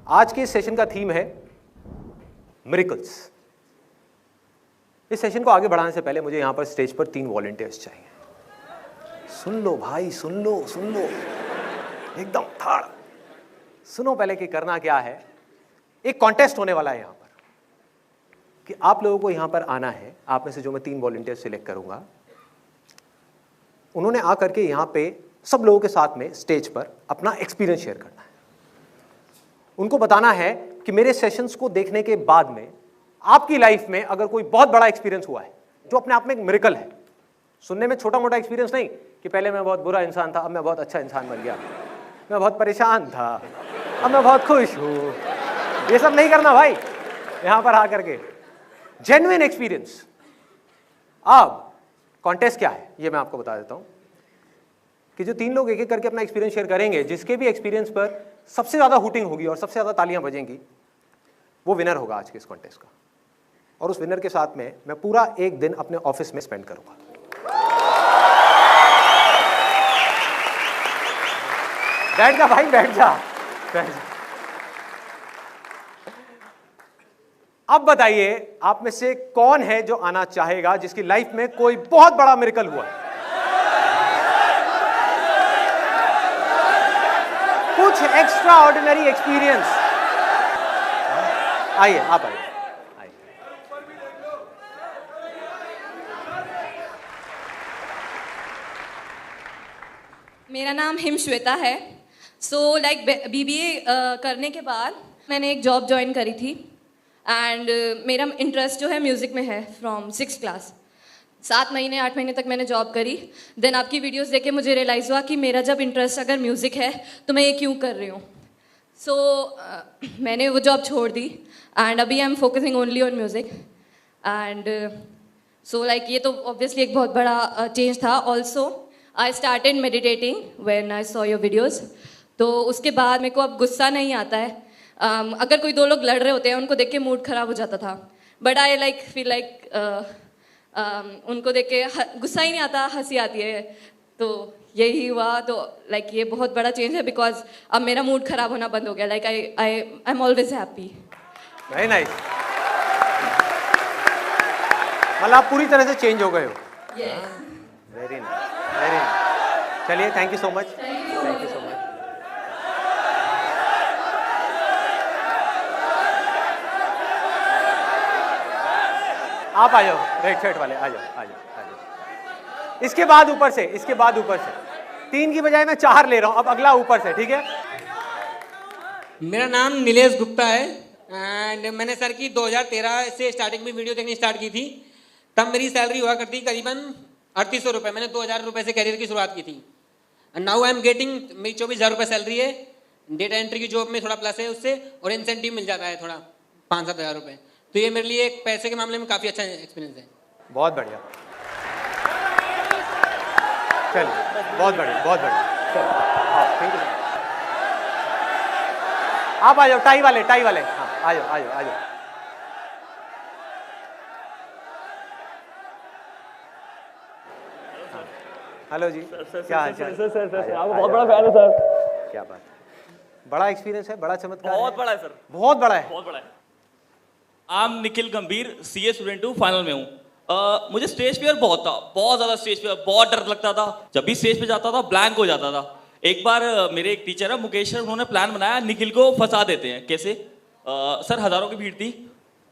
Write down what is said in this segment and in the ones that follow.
आज के इस सेशन का थीम है मिरेकल्स। इस सेशन को आगे बढ़ाने से पहले मुझे यहां पर स्टेज पर 3 वॉलंटियर्स चाहिए। सुन लो भाई, सुन लो एकदम थाड़ सुनो। पहले कि करना क्या है, एक कॉन्टेस्ट होने वाला है यहां पर कि आप लोगों को यहां पर आना है। आप में से जो मैं 3 वॉलंटियर सिलेक्ट करूंगा, उन्होंने आकर के यहां पे सब लोगों के साथ में स्टेज पर अपना एक्सपीरियंस शेयर करना है। उनको बताना है कि मेरे सेशंस को देखने के बाद में आपकी लाइफ में अगर कोई बहुत बड़ा एक्सपीरियंस हुआ है जो अपने आप में एक मिरेकल है। सुनने में छोटा मोटा एक्सपीरियंस नहीं कि पहले मैं बहुत बुरा इंसान था, अब मैं बहुत अच्छा इंसान बन गया, मैं बहुत परेशान था, अब मैं बहुत खुश हूं। ये सब नहीं करना भाई, यहां पर आकर के जेन्युइन एक्सपीरियंस। अब कॉन्टेस्ट क्या है ये मैं आपको बता देता हूं कि जो 3 लोग एक एक करके अपना एक्सपीरियंस शेयर करेंगे, जिसके भी एक्सपीरियंस पर सबसे ज्यादा हुटिंग होगी और सबसे ज्यादा तालियां बजेंगी, वो विनर होगा आज के इस कॉन्टेस्ट का। और उस विनर के साथ में मैं पूरा एक दिन अपने ऑफिस में स्पेंड करूंगा। बैठ जा भाई, बैठ जा। अब बताइए आप में से कौन है जो आना चाहेगा जिसकी लाइफ में कोई बहुत बड़ा मिरेकल हुआ है, कुछ एक्स्ट्रा ऑर्डिनरी एक्सपीरियंस। आइए, आप आइए। मेरा नाम हिम श्वेता है। सो लाइक बीबीए करने के बाद मैंने एक जॉब ज्वाइन करी थी एंड मेरा इंटरेस्ट जो है म्यूज़िक में है फ्रॉम 6th क्लास। 7 महीने 8 महीने तक मैंने जॉब करी। देन आपकी वीडियोस देख के मुझे रियलाइज़ हुआ कि मेरा जब इंटरेस्ट अगर म्यूज़िक है तो मैं ये क्यों कर रही हूँ। सो मैंने वो जॉब छोड़ दी एंड अभी I am focusing only on music and so like ये तो ऑब्वियसली एक बहुत बड़ा चेंज था। Also I started meditating when I saw your videos. तो उसके बाद मेरे को अब गुस्सा नहीं आता है। अगर कोई 2 लोग लड़ रहे होते हैं उनको देख के मूड ख़राब हो जाता था, but I like feel like उनको देख के गुस्सा ही नहीं आता, हंसी आती है। तो यही हुआ। तो लाइक ये बहुत बड़ा चेंज है बिकॉज अब मेरा मूड ख़राब होना बंद हो गया। Like I am always happy. Very nice. मतलब आप पूरी तरह से चेंज हो गए हो। Very nice, very nice. चलिए, thank you so much, thank you so much. आप आ जाओ, रेड शर्ट वाले आ जाओ। इसके बाद ऊपर से 3 की बजाय मैं 4 ले रहा हूं। अब अगला ऊपर से, ठीक है। मेरा नाम नीलेश गुप्ता है एंड मैंने सर की 2013 से स्टार्टिंग में वीडियो देखनी स्टार्ट की थी। तब मेरी सैलरी हुआ करती करीबन 3800 रुपये। मैंने 2000 रुपये से करियर की शुरुआत की थी and now I am getting, मेरी 24,000 रुपये सैलरी है। डेटा एंट्री की जॉब में थोड़ा प्लस है उससे, और इंसेंटिव मिल जाता है थोड़ा 5-7 हज़ार रुपये। तो ये मेरे लिए एक पैसे के मामले में काफ़ी अच्छा एक्सपीरियंस है। बहुत बढ़िया, चलिए, बहुत बढ़िया, बहुत बढ़िया। Thank you. आप आ जाओ, टाई वाले। हाँ, आ जाओ। हेलो जी, क्या हाल चाल? सर आपको बहुत बड़ा फैन है सर। क्या बात है, बड़ा एक्सपीरियंस है, बड़ा चमत्कार है। बहुत बड़ा है सर, बहुत बड़ा है। बहुत बड़ा है। आई एम निखिल गंभीर, सीए स्टूडेंट हूँ, फाइनल में हूँ। मुझे स्टेज फियर बहुत था, बहुत ज्यादा स्टेज फियर, बहुत डर लगता था। जब भी स्टेज पे जाता था ब्लैंक हो जाता था। एक बार मेरे एक टीचर है मुकेश सर, उन्होंने प्लान बनाया निखिल को फंसा देते हैं। कैसे? सर हजारों की भीड़ थी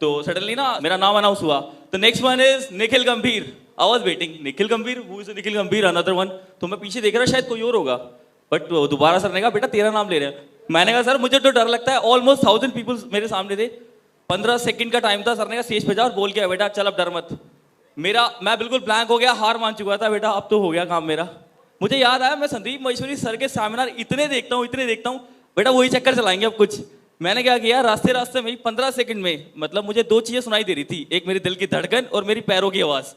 तो सडनली ना मेरा नाम अनाउंस हुआ, तो नेक्स्ट वन इज निखिल गंभीर। आई वाज वेटिंग, निखिल गंभीर, हु इज निखिल गंभीर, अनदर वन। तो मैं पीछे देख रहा शायद कोई और होगा, बट दोबारा सर ने कहा बेटा तेरा नाम ले रहे हैं। मैंने कहा सर मुझे तो डर लगता है। ऑलमोस्ट 1000 पीपल मेरे सामने थे। 15 सेकंड का टाइम था। सर ने कहा स्टेज पे जा और बोल के बेटा चल अब डर मत। मैं बिल्कुल ब्लैंक हो गया, हार मान चुका था। बेटा अब तो हो गया काम मेरा। मुझे याद आया मैं संदीप महेश्वरी सर के सेमिनार इतने देखता हूँ, बेटा वही चक्कर चलाएंगे अब कुछ। मैंने क्या किया, रास्ते में 15 सेकंड में मतलब मुझे 2 चीजें सुनाई दे रही थी, एक मेरे दिल की धड़कन और मेरी पैरों की आवाज।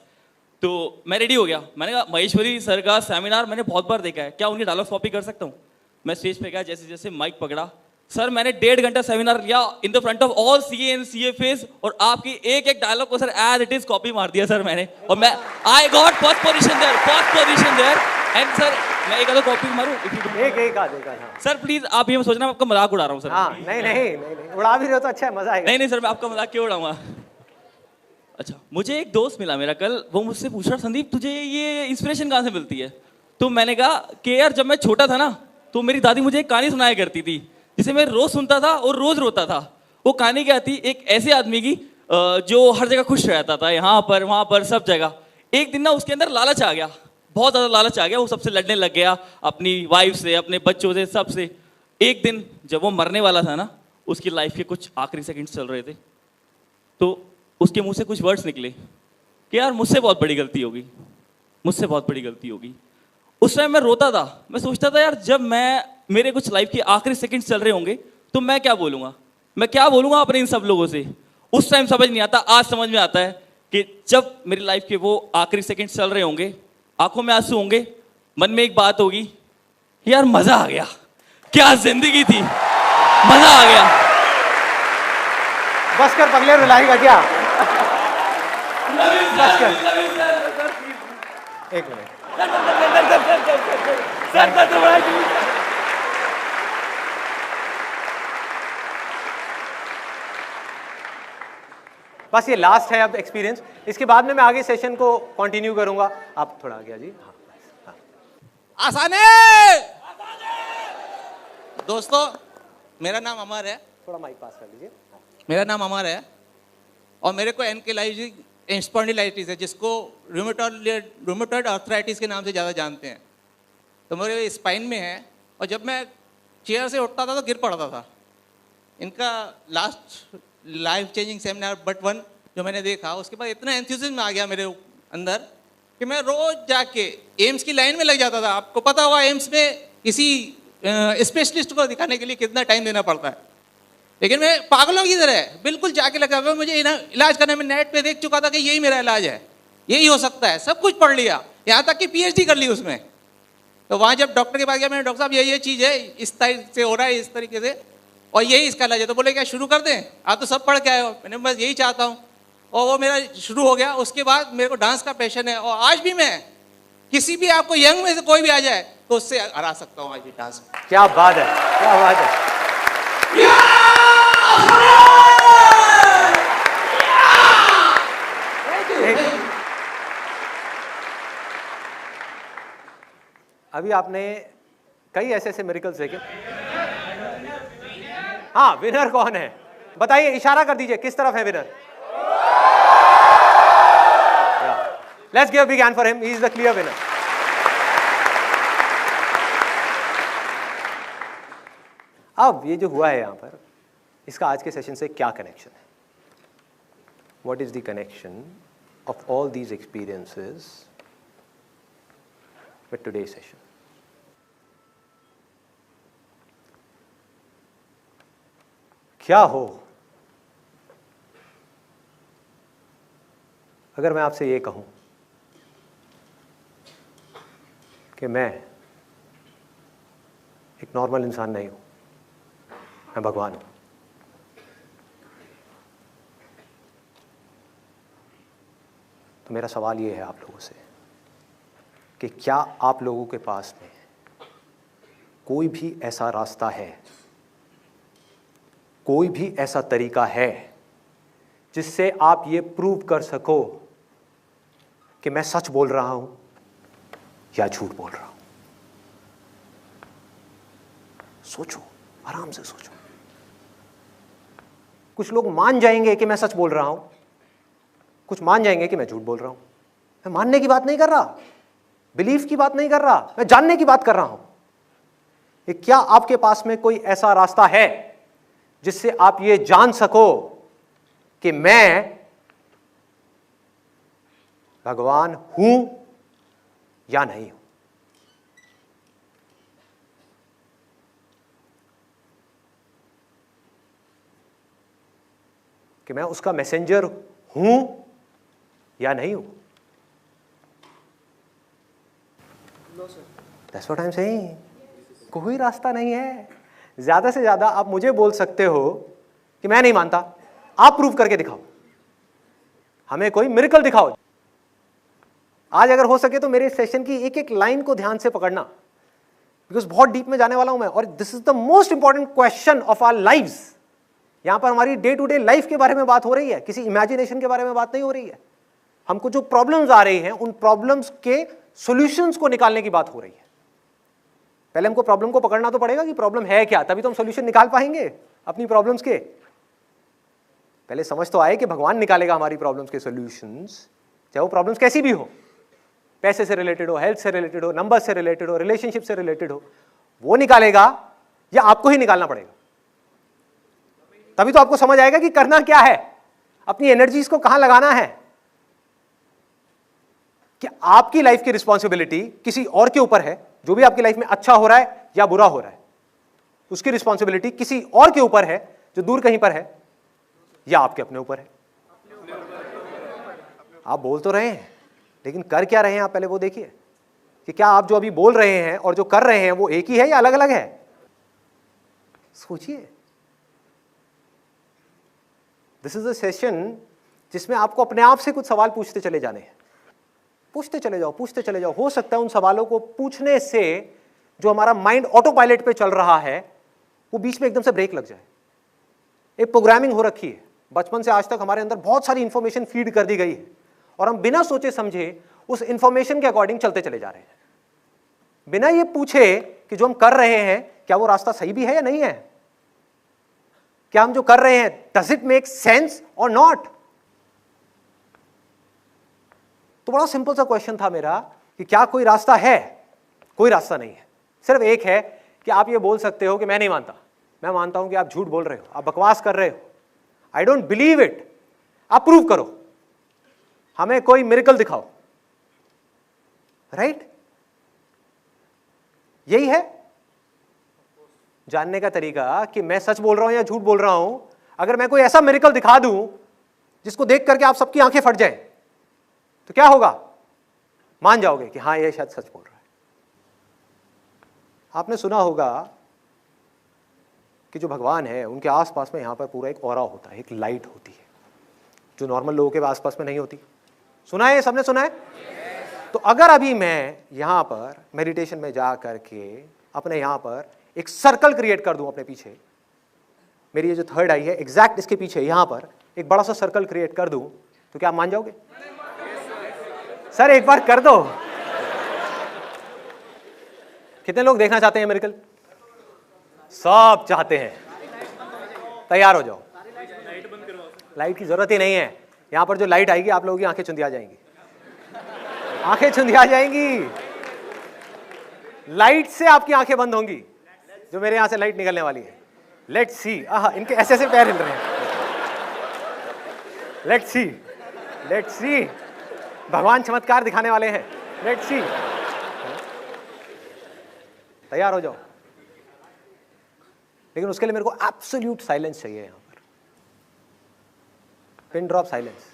तो मैं रेडी हो गया। मैंने कहा महेश्वरी सर का सेमिनार मैंने बहुत बार देखा है, क्या उनकी डायलॉग कॉपी कर सकता हूँ? मैं स्टेज पे गया, जैसे जैसे माइक पकड़ा, सर मैंने 1.5 घंटा सेमिनार लिया in the front of all CA and CFS, और आपकी एक एक डायलॉग को sir as it is copy मार दिया सर मैंने। और मैं I got first position there and sir मैं एक आधा कॉपी मारूं एक आध हाँ। सर प्लीज आप ये मत सोचना मैं आपका मजाक उड़ा रहा हूँ सर। हाँ नहीं उड़ा भी रहे हो तो अच्छा है, मजा आएगा। नहीं सर मैं आपका मजाक क्यों उड़ाऊंगा। अच्छा मुझे एक दोस्त मिला मेरा कल, वो मुझसे पूछ रहा संदीप तुझे ये इंस्पिरेशन कहाँ से मिलती है। तो मैंने कहा कि यार जब मैं छोटा था ना तो मेरी दादी मुझे एक कहानी सुनाया करती थी जिसे मैं रोज सुनता था और रोज रोता था। वो कहानी क्या थी, एक ऐसे आदमी की जो हर जगह खुश रहता था, यहाँ पर वहाँ पर सब जगह। एक दिन ना उसके अंदर लालच आ गया, बहुत ज़्यादा लालच आ गया, वो सबसे लड़ने लग गया, अपनी वाइफ से, अपने बच्चों से, सबसे। एक दिन जब वो मरने वाला था ना, उसकी लाइफ के कुछ आखिरी सेकंड्स चल रहे थे, तो उसके मुंह से कुछ वर्ड्स निकले कि यार मुझसे बहुत बड़ी गलती होगी, मुझसे बहुत बड़ी गलती होगी। उस टाइम मैं रोता था, मैं सोचता था यार जब मेरे कुछ लाइफ के आखिरी सेकंड्स चल रहे होंगे तो मैं क्या बोलूँगा, मैं क्या बोलूँगा अपने इन सब लोगों से। उस टाइम समझ नहीं आता, आज समझ में आता है कि जब मेरी लाइफ के वो आखिरी सेकंड्स चल रहे होंगे, आंखों में आंसू होंगे, मन में एक बात होगी, यार मजा आ गया, क्या जिंदगी थी, मजा आ गया। बस कर पगले, रुलाएगा क्या? बस कर। एक मिनट बस ये लास्ट है अब एक्सपीरियंस, इसके बाद में मैं आगे सेशन को कंटिन्यू करूंगा। आप थोड़ा आगे जी। हाँ। आसान है दोस्तों, मेरा नाम अमर है। थोड़ा माइक पास कर लीजिए। मेरा नाम अमर है और मेरे को एनकेलाइटिस स्पॉन्डिलाइटिस है, जिसको रूमेटॉइड आर्थराइटिस के नाम से ज़्यादा जानते हैं। तो मेरे स्पाइन में है और जब मैं चेयर से उठता था तो गिर पड़ता था। इनका last life changing seminar but 1 जो मैंने देखा, उसके बाद इतना एंथुसिज्म आ गया मेरे अंदर कि मैं रोज जाके एम्स की लाइन में लग जाता था। आपको पता होगा एम्स में किसी स्पेशलिस्ट को दिखाने के लिए कितना टाइम देना पड़ता है, लेकिन मैं पागलों की तरह बिल्कुल जाके लगा हुआ। मुझे इलाज करने में नेट पे देख चुका था कि यही मेरा इलाज है, यही हो सकता है, सब कुछ पढ़ लिया, यहाँ तक कि PhD कर ली उसमें। तो वहाँ जब डॉक्टर के पास गया, मैंने डॉक्टर साहब ये चीज़ है, इस तरीके से हो रहा है, इस तरीके से, और यही इसका इलाज है। तो बोले क्या शुरू कर दें, आप तो सब पढ़ के आए हो। मैंने बस यही चाहता हूँ, और वो मेरा शुरू हो गया। उसके बाद मेरे को डांस का पैशन है और आज भी मैं किसी भी आपको यंग में से कोई भी आ जाए तो उससे हरा सकता हूँ आज भी डांस में। क्या बात है, क्या बात है। अभी आपने कई ऐसे मिरेकल्स देखे। हाँ, विनर कौन है बताइए, इशारा कर दीजिए किस तरफ है winner. Let's give a big hand for him, he is the clear winner. अब ये जो हुआ है यहां पर, इसका आज के सेशन से क्या कनेक्शन है? What is the connection of all these experiences with today's session? क्या हो अगर मैं आपसे ये कहूं कि मैं एक नॉर्मल इंसान नहीं हूं, मैं भगवान हूं। तो मेरा सवाल ये है आप लोगों से कि क्या आप लोगों के पास में कोई भी ऐसा रास्ता है, कोई भी ऐसा तरीका है जिससे आप ये प्रूव कर सको कि मैं सच बोल रहा हूं या झूठ बोल रहा हूं? सोचो, आराम से सोचो। कुछ लोग मान जाएंगे कि मैं सच बोल रहा हूं, कुछ मान जाएंगे कि मैं झूठ बोल रहा हूं। मैं मानने की बात नहीं कर रहा, बिलीफ की बात नहीं कर रहा, मैं जानने की बात कर रहा हूं। कि क्या आपके पास में कोई ऐसा रास्ता है जिससे आप ये जान सको कि मैं भगवान हूं या नहीं हूं? कि मैं उसका मैसेंजर हूं या नहीं हूं? That's what I'm saying. कोई रास्ता नहीं है। ज्यादा से ज्यादा आप मुझे बोल सकते हो कि मैं नहीं मानता, आप प्रूव करके दिखाओ, हमें कोई मिरेकल दिखाओ। आज अगर हो सके तो मेरे सेशन की एक एक लाइन को ध्यान से पकड़ना, बिकॉज बहुत डीप में जाने वाला हूं मैं, और this is the most important question of our lives. यहां पर हमारी डे टू डे लाइफ के बारे में बात हो रही है, किसी इमेजिनेशन के बारे में बात नहीं हो रही है। हमको जो प्रॉब्लम्स आ रही हैं उन प्रॉब्लम्स के सॉल्यूशंस को निकालने की बात हो रही है। पहले हमको प्रॉब्लम को पकड़ना तो पड़ेगा कि प्रॉब्लम है क्या, तभी तो हम सॉल्यूशन निकाल पाएंगे अपनी प्रॉब्लम्स के। पहले समझ तो आए कि भगवान निकालेगा हमारी प्रॉब्लम्स के सॉल्यूशंस, चाहे वो प्रॉब्लम्स कैसी भी हो, पैसे से रिलेटेड हो, हेल्थ से रिलेटेड हो, नंबर से रिलेटेड हो, रिलेशनशिप से रिलेटेड हो, वो निकालेगा या आपको ही निकालना पड़ेगा। तभी तो आपको समझ आएगा कि करना क्या है, अपनी एनर्जीज को कहां लगाना है, कि आपकी लाइफ की रिस्पॉन्सिबिलिटी किसी और के ऊपर है। जो भी आपकी लाइफ में अच्छा हो रहा है या बुरा हो रहा है, उसकी रिस्पॉन्सिबिलिटी किसी और के ऊपर है जो दूर कहीं पर है, या आपके अपने ऊपर है। आप बोल तो रहे हैं, लेकिन कर क्या रहे हैं आप पहले वो देखिए, कि क्या आप जो अभी बोल रहे हैं और जो कर रहे हैं वो एक ही है या अलग अलग है। सोचिए। दिस इज अ सेशन जिसमें आपको अपने आप से कुछ सवाल पूछते चले जाने हैं। पूछते चले जाओ, पूछते चले जाओ। हो सकता है उन सवालों को पूछने से जो हमारा माइंड ऑटो पायलट पे चल रहा है वो बीच में एकदम से ब्रेक लग जाए। एक प्रोग्रामिंग हो रखी है, बचपन से आज तक हमारे अंदर बहुत सारी इंफॉर्मेशन फीड कर दी गई है, और हम बिना सोचे समझे उस इंफॉर्मेशन के अकॉर्डिंग चलते चले जा रहे हैं, बिना ये पूछे कि जो हम कर रहे हैं क्या वो रास्ता सही भी है या नहीं है, क्या हम जो कर रहे हैं डज इट मेक सेंस और नॉट। तो बड़ा सिंपल सा क्वेश्चन था मेरा कि क्या कोई रास्ता है? कोई रास्ता नहीं है। सिर्फ एक है कि आप ये बोल सकते हो कि मैं नहीं मानता, मैं मानता हूं कि आप झूठ बोल रहे हो, आप बकवास कर रहे हो, आई डोंट बिलीव इट। आप प्रूव करो, हमें कोई मिरेकल दिखाओ, राइट? यही है जानने का तरीका कि मैं सच बोल रहा हूं या झूठ बोल रहा हूं। अगर मैं कोई ऐसा मिरेकल दिखा दूं जिसको देख करके आप सबकी आंखें फट जाएं, तो क्या होगा? मान जाओगे कि हां ये शायद सच बोल रहा है। आपने सुना होगा कि जो भगवान है उनके आसपास में यहां पर पूरा एक ऑरा होता है, एक लाइट होती है जो नॉर्मल लोगों के आसपास में नहीं होती। सुना है? सबने सुना है? तो अगर अभी मैं यहां पर मेडिटेशन में जा करके अपने यहां पर एक सर्कल क्रिएट कर दूं अपने पीछे, मेरी ये जो थर्ड आई है एग्जैक्ट इसके पीछे यहां पर एक बड़ा सा सर्कल क्रिएट कर दूं, तो क्या आप मान जाओगे? सर एक बार कर दो। कितने लोग देखना चाहते हैं मिरेकल? सब चाहते हैं। तैयार हो जाओ, लाइट की जरूरत ही नहीं है। यहां पर जो लाइट आएगी आप लोगों की आंखें चुंधिया जाएंगी, आंखें चुंधिया जाएंगी। लाइट से आपकी आंखें बंद होंगी, जो मेरे यहां से लाइट निकलने वाली है। Let's see. इनके ऐसे ऐसे पैर हिल रहे हैं। Let's see, let's see. भगवान चमत्कार दिखाने वाले हैं। Let's see. तैयार हो जाओ। लेकिन उसके लिए मेरे को एब्सोल्यूट साइलेंस चाहिए यहां पर, पिन ड्रॉप साइलेंस।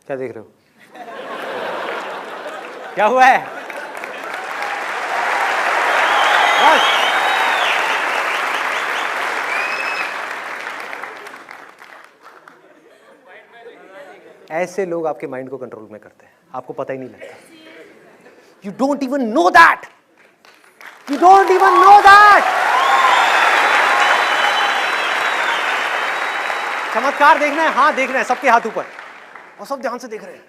क्या देख रहे हो? क्या हुआ है? बस ऐसे लोग आपके माइंड को कंट्रोल में करते हैं, आपको पता ही नहीं लगता। You don't even know that, you don't even know that. चमत्कार देखना है? हाँ देखना है। सबके हाथ ऊपर, और सब ध्यान से देख रहे हैं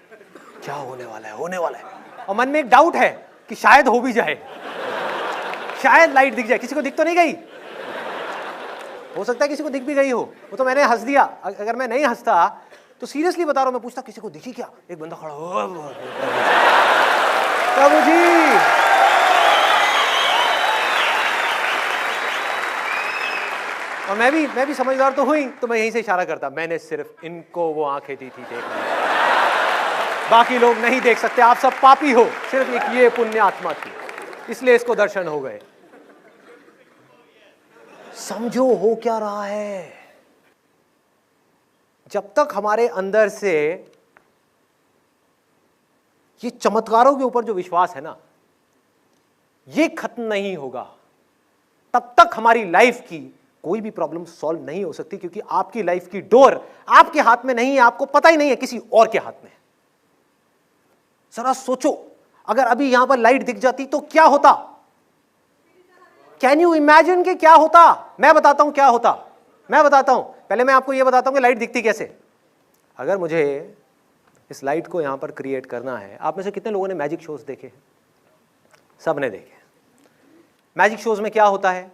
क्या होने वाला है, होने वाला है। और मन में एक डाउट है कि शायद हो भी जाए, शायद लाइट दिख जाए। किसी को दिख तो नहीं गई? हो सकता है किसी को दिख भी गई हो, वो तो मैंने हंस दिया। अगर मैं नहीं हंसता तो सीरियसली बता रहा हूं, मैं पूछता किसी को दिखी क्या? एक बंदा खड़ा हो, प्रभु जी। और मैं भी समझदार तो हुई, तो मैं यहीं से इशारा करता, मैंने सिर्फ इनको वो आंखें दी थी देखने। बाकी लोग नहीं देख सकते, आप सब पापी हो, सिर्फ एक ये पुण्य आत्मा थी, इसलिए इसको दर्शन हो गए। समझो हो क्या रहा है। जब तक हमारे अंदर से ये चमत्कारों के ऊपर जो विश्वास है ना, ये खत्म नहीं होगा, तब तक हमारी लाइफ की कोई भी प्रॉब्लम सॉल्व नहीं हो सकती, क्योंकि आपकी लाइफ की डोर आपके हाथ में नहीं है, आपको पता ही नहीं है, किसी और के हाथ में है। जरा सोचो, अगर अभी यहां पर लाइट दिख जाती तो क्या होता? कैन यू इमेजिन कि क्या होता? मैं बताता हूं क्या होता, मैं बताता हूं। पहले मैं आपको यह बताता हूं कि लाइट दिखती कैसे। अगर मुझे इस लाइट को यहां पर क्रिएट करना है, आप में से कितने लोगों ने मैजिक शोज देखे? सब ने देखे। मैजिक शोज में क्या होता है,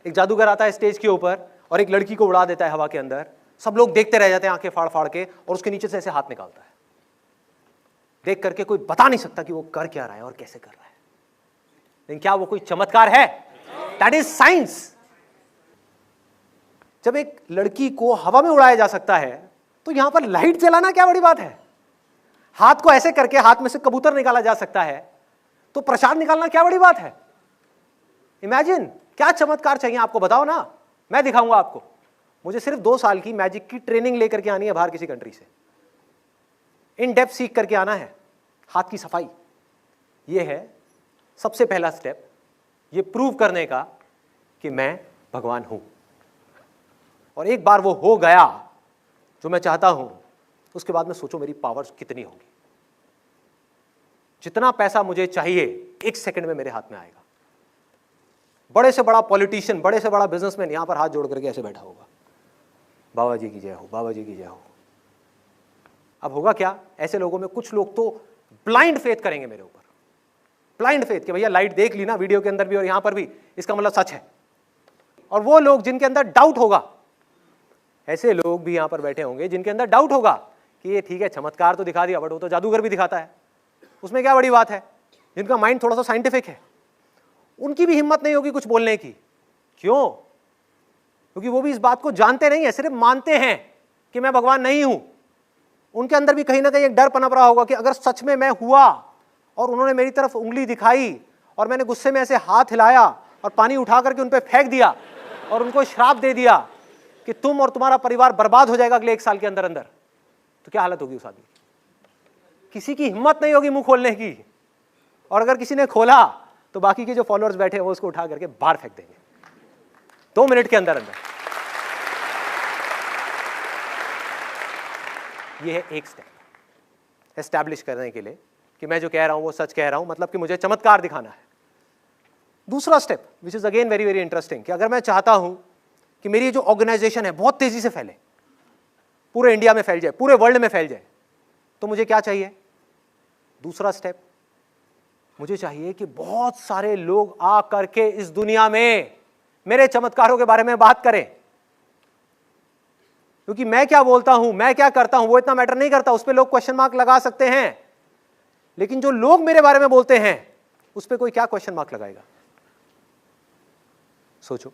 एक जादूगर आता है स्टेज के ऊपर और एक लड़की को उड़ा देता है हवा के अंदर, सब लोग देखते रह जाते हैं आंखें फाड़ फाड़ के, और उसके नीचे से ऐसे हाथ निकालता है। देख करके कोई बता नहीं सकता कि वो कर क्या रहा है और कैसे कर रहा है, लेकिन क्या वो कोई चमत्कार है? That is science. जब एक लड़की को हवा में उड़ाया जा सकता है, तो यहां पर लाइट जलाना क्या बड़ी बात है? हाथ को ऐसे करके हाथ में से कबूतर निकाला जा सकता है, तो प्रसाद निकालना क्या बड़ी बात है? इमेजिन, क्या चमत्कार चाहिए आपको, बताओ ना, मैं दिखाऊंगा आपको। मुझे सिर्फ 2 साल की मैजिक की ट्रेनिंग लेकर के आनी है बाहर किसी कंट्री से, इन डेप्थ सीख करके आना है। हाथ की सफाई, यह है सबसे पहला स्टेप, ये प्रूव करने का कि मैं भगवान हूं। और एक बार वो हो गया जो मैं चाहता हूं, उसके बाद में सोचो मेरी पावर्स कितनी होंगी। जितना पैसा मुझे चाहिए 1 सेकंड में मेरे हाथ में आएगा। बड़े से बड़ा पॉलिटिशियन, बड़े से बड़ा बिजनेसमैन यहां पर हाथ जोड़ करके ऐसे बैठा होगा, बाबा जी की जय हो, बाबा जी की जय हो। अब होगा क्या, ऐसे लोगों में कुछ लोग तो ब्लाइंड फेथ करेंगे मेरे ऊपर, ब्लाइंड फेथ कि भैया लाइट देख ली ना वीडियो के अंदर भी और यहां पर भी, इसका मतलब सच है। और वो लोग जिनके अंदर डाउट होगा, ऐसे लोग भी यहां पर बैठे होंगे जिनके अंदर डाउट होगा कि ये ठीक है चमत्कार तो दिखा दिया, बट वो तो जादूगर भी दिखाता है, उसमें क्या बड़ी बात है। जिनका माइंड थोड़ा सा साइंटिफिक है, उनकी भी हिम्मत नहीं होगी कुछ बोलने की। क्यों? क्योंकि वो भी इस बात को जानते नहीं है, सिर्फ मानते हैं कि मैं भगवान नहीं हूं। उनके अंदर भी कहीं ना कहीं एक डर पनप रहा होगा कि अगर सच में मैं हुआ और उन्होंने मेरी तरफ उंगली दिखाई और मैंने गुस्से में ऐसे हाथ हिलाया और पानी उठा करके उन पर फेंक दिया और उनको श्राप दे दिया कि तुम और तुम्हारा परिवार बर्बाद हो जाएगा अगले 1 साल के अंदर अंदर, तो क्या हालत होगी उस आदमी की? किसी की हिम्मत नहीं होगी मुंह खोलने की, और अगर किसी ने खोला तो बाकी के जो फॉलोअर्स बैठे हैं वो उसको उठा करके बाहर फेंक देंगे 2 मिनट के अंदर अंदर। ये है एक स्टेप एस्टैब्लिश करने के लिए कि मैं जो कह रहा हूं वो सच कह रहा हूं, मतलब कि मुझे चमत्कार दिखाना है। दूसरा step which is again very very interesting, कि अगर मैं चाहता हूं कि मेरी जो ऑर्गेनाइजेशन है बहुत तेजी से फैले, पूरे इंडिया में फैल जाए, पूरे वर्ल्ड में फैल जाए, तो मुझे क्या चाहिए? दूसरा स्टेप, मुझे चाहिए कि बहुत सारे लोग आ करके इस दुनिया में मेरे चमत्कारों के बारे में बात करें। क्योंकि मैं क्या बोलता हूं, मैं क्या करता हूं, वो इतना मैटर नहीं करता, उस पर लोग क्वेश्चन मार्क लगा सकते हैं, लेकिन जो लोग मेरे बारे में बोलते हैं उस पर कोई क्या क्वेश्चन मार्क लगाएगा? सोचो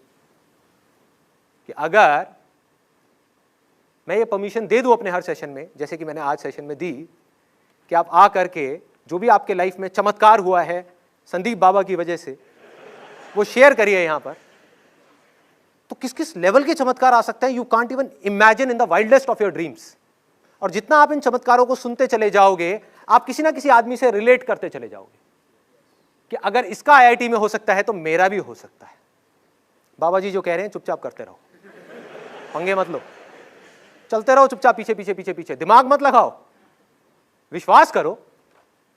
कि अगर मैं ये परमिशन दे दूं अपने हर सेशन में, जैसे कि मैंने आज सेशन में दी, कि आप आ करके जो भी आपके लाइफ में चमत्कार हुआ है संदीप बाबा की वजह से, वो शेयर करिए यहां पर, तो किस किस लेवल के चमत्कार आ सकते हैं, you can't even imagine in the wildest of your dreams. और जितना आप इन चमत्कारों को सुनते चले जाओगे, आप किसी ना किसी आदमी से रिलेट करते चले जाओगे कि अगर इसका आईआईटी में हो सकता है तो मेरा भी हो सकता है। बाबा जी जो कह रहे हैं चुपचाप करते रहो, पंगे मत लो, चलते रहो चुपचाप, पीछे पीछे पीछे पीछे, दिमाग मत लगाओ, विश्वास करो।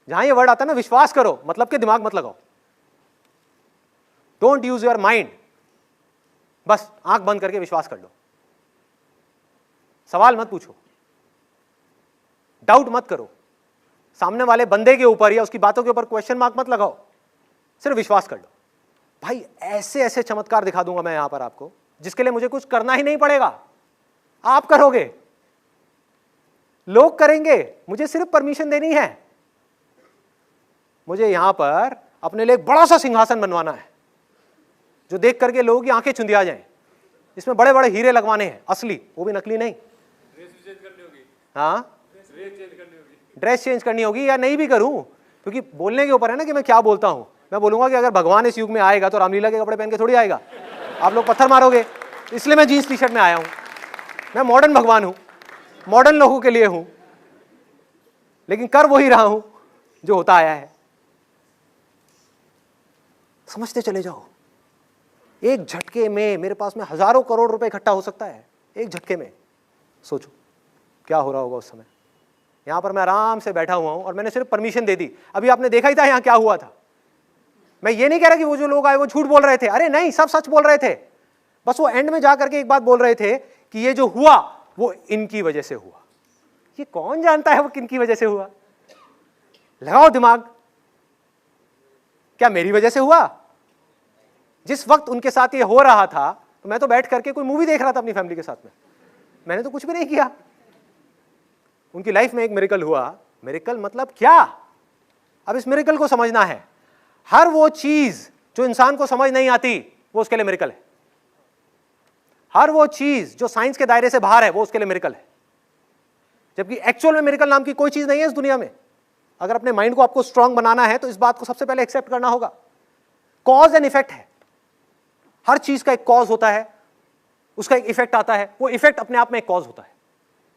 जहां ये वर्ड आता है ना विश्वास करो, मतलब कि दिमाग मत लगाओ। डोंट यूज योर माइंड, बस आंख बंद करके विश्वास कर लो। सवाल मत पूछो, डाउट मत करो, सामने वाले बंदे के ऊपर या उसकी बातों के ऊपर क्वेश्चन मार्क मत लगाओ, सिर्फ विश्वास कर लो। भाई ऐसे ऐसे चमत्कार दिखा दूंगा मैं यहां पर आपको, जिसके लिए मुझे कुछ करना ही नहीं पड़ेगा, आप करोगे, लोग करेंगे, मुझे सिर्फ परमिशन देनी है। मुझे यहां पर अपने लिए एक बड़ा सा सिंहासन बनवाना है जो देख करके लोगों की आंखें चुंधिया जाएं। इसमें बड़े बड़े हीरे लगवाने हैं, असली, वो भी नकली नहीं। हाँ, ड्रेस चेंज करनी होगी या नहीं भी करूं, क्योंकि बोलने के ऊपर है ना कि मैं क्या बोलता हूं। मैं बोलूंगा कि अगर भगवान इस युग में आएगा तो रामलीला के कपड़े पहन के थोड़ी आएगा, आप लोग पत्थर मारोगे। इसलिए मैं जीन्स टी शर्ट में आया हूं। मैं मॉडर्न भगवान हूं, मॉडर्न लोगों के लिए हूं, लेकिन कर वही रहा हूं जो होता आया है। समझते चले जाओ, एक झटके में मेरे पास में हजारों करोड़ रुपए इकट्ठा हो सकता है, एक झटके में। सोचो क्या हो रहा होगा उस समय। यहां पर मैं आराम से बैठा हुआ हूं और मैंने सिर्फ परमिशन दे दी। अभी आपने देखा ही था यहां क्या हुआ था। मैं ये नहीं कह रहा कि वो जो लोग आए वो झूठ बोल रहे थे, अरे नहीं, सब सच बोल रहे थे। बस वो एंड में जाकर के एक बात बोल रहे थे कि ये जो हुआ वो इनकी वजह से हुआ। ये कौन जानता है वो किनकी वजह से हुआ? लगाओ दिमाग, क्या मेरी वजह से हुआ? जिस वक्त उनके साथ ये हो रहा था तो मैं तो बैठ करके कोई मूवी देख रहा था अपनी फैमिली के साथ में, मैंने तो कुछ भी नहीं किया। उनकी लाइफ में एक मिरेकल हुआ। मिरेकल मतलब क्या? अब इस मिरेकल को समझना है। हर वो चीज जो इंसान को समझ नहीं आती वो उसके लिए मिरेकल है। हर वो चीज जो साइंस के दायरे से बाहर है वो उसके लिए मिरेकल है। जबकि एक्चुअल में मिरेकल नाम की कोई चीज नहीं है इस दुनिया में। अगर अपने माइंड को आपको स्ट्रांग बनाना है तो इस बात को सबसे पहले एक्सेप्ट करना होगा। कॉज एंड इफेक्ट है। हर चीज का एक कॉज होता है, उसका एक इफेक्ट आता है। वो इफेक्ट अपने आप में एक कॉज होता है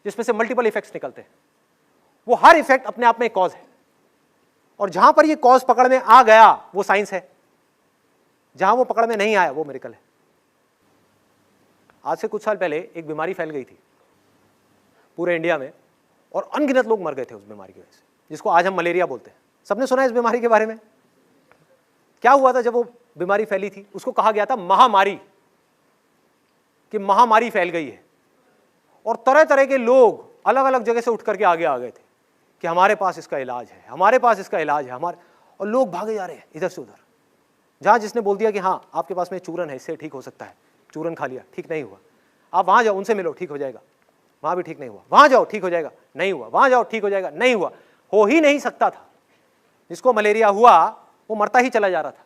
जिसमें से मल्टीपल इफेक्ट्स निकलते हैं। वो हर इफेक्ट अपने आप में एक कॉज है। और जहां पर ये कॉज पकड़ में आ गया वो साइंस है, जहां वो पकड़ में नहीं आया वो मिरेकल है। आज से कुछ साल पहले एक बीमारी फैल गई थी पूरे इंडिया में और अनगिनत लोग मर गए थे उस बीमारी की वजह से, जिसको आज हम मलेरिया बोलते हैं। सबने सुना है इस बीमारी के बारे में? क्या हुआ था जब वो बीमारी फैली थी? उसको कहा गया था महामारी, कि महामारी फैल गई है। और तरह तरह के लोग अलग अलग जगह से उठ करके आगे आ गए थे कि हमारे पास इसका इलाज है, हमारे पास इसका इलाज है, हमारे। और लोग भागे जा रहे हैं इधर से उधर। जहां जिसने बोल दिया कि हाँ आपके पास में चूरन है, इससे ठीक हो सकता है, चूरन खा लिया, ठीक नहीं हुआ, आप वहां जाओ, उनसे मिलो, ठीक हो जाएगा। वहां भी ठीक नहीं हुआ, वहां जाओ, ठीक हो जाएगा, नहीं हुआ, वहां जाओ, ठीक हो जाएगा, नहीं हुआ। हो ही नहीं सकता था। जिसको मलेरिया हुआ वो मरता ही चला जा रहा था।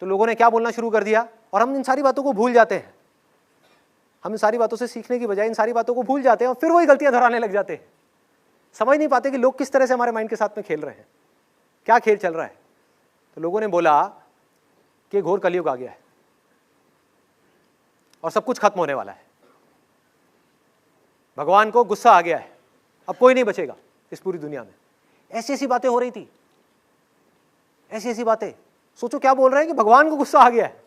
तो लोगों ने क्या बोलना शुरू कर दिया, और हम इन सारी बातों को भूल जाते हैं। हम इन सारी बातों से सीखने की बजाय इन सारी बातों को भूल जाते हैं और फिर वही गलतियां दोहराने लग जाते हैं। समझ नहीं पाते कि लोग किस तरह से हमारे माइंड के साथ में खेल रहे हैं, क्या खेल चल रहा है। तो लोगों ने बोला कि घोर कलयुग आ गया है और सब कुछ खत्म होने वाला है, भगवान को गुस्सा आ गया है, अब कोई नहीं बचेगा इस पूरी दुनिया में। ऐसी ऐसी बातें हो रही थी, ऐसी ऐसी बातें। सोचो क्या बोल रहे हैं कि भगवान को गुस्सा आ गया है।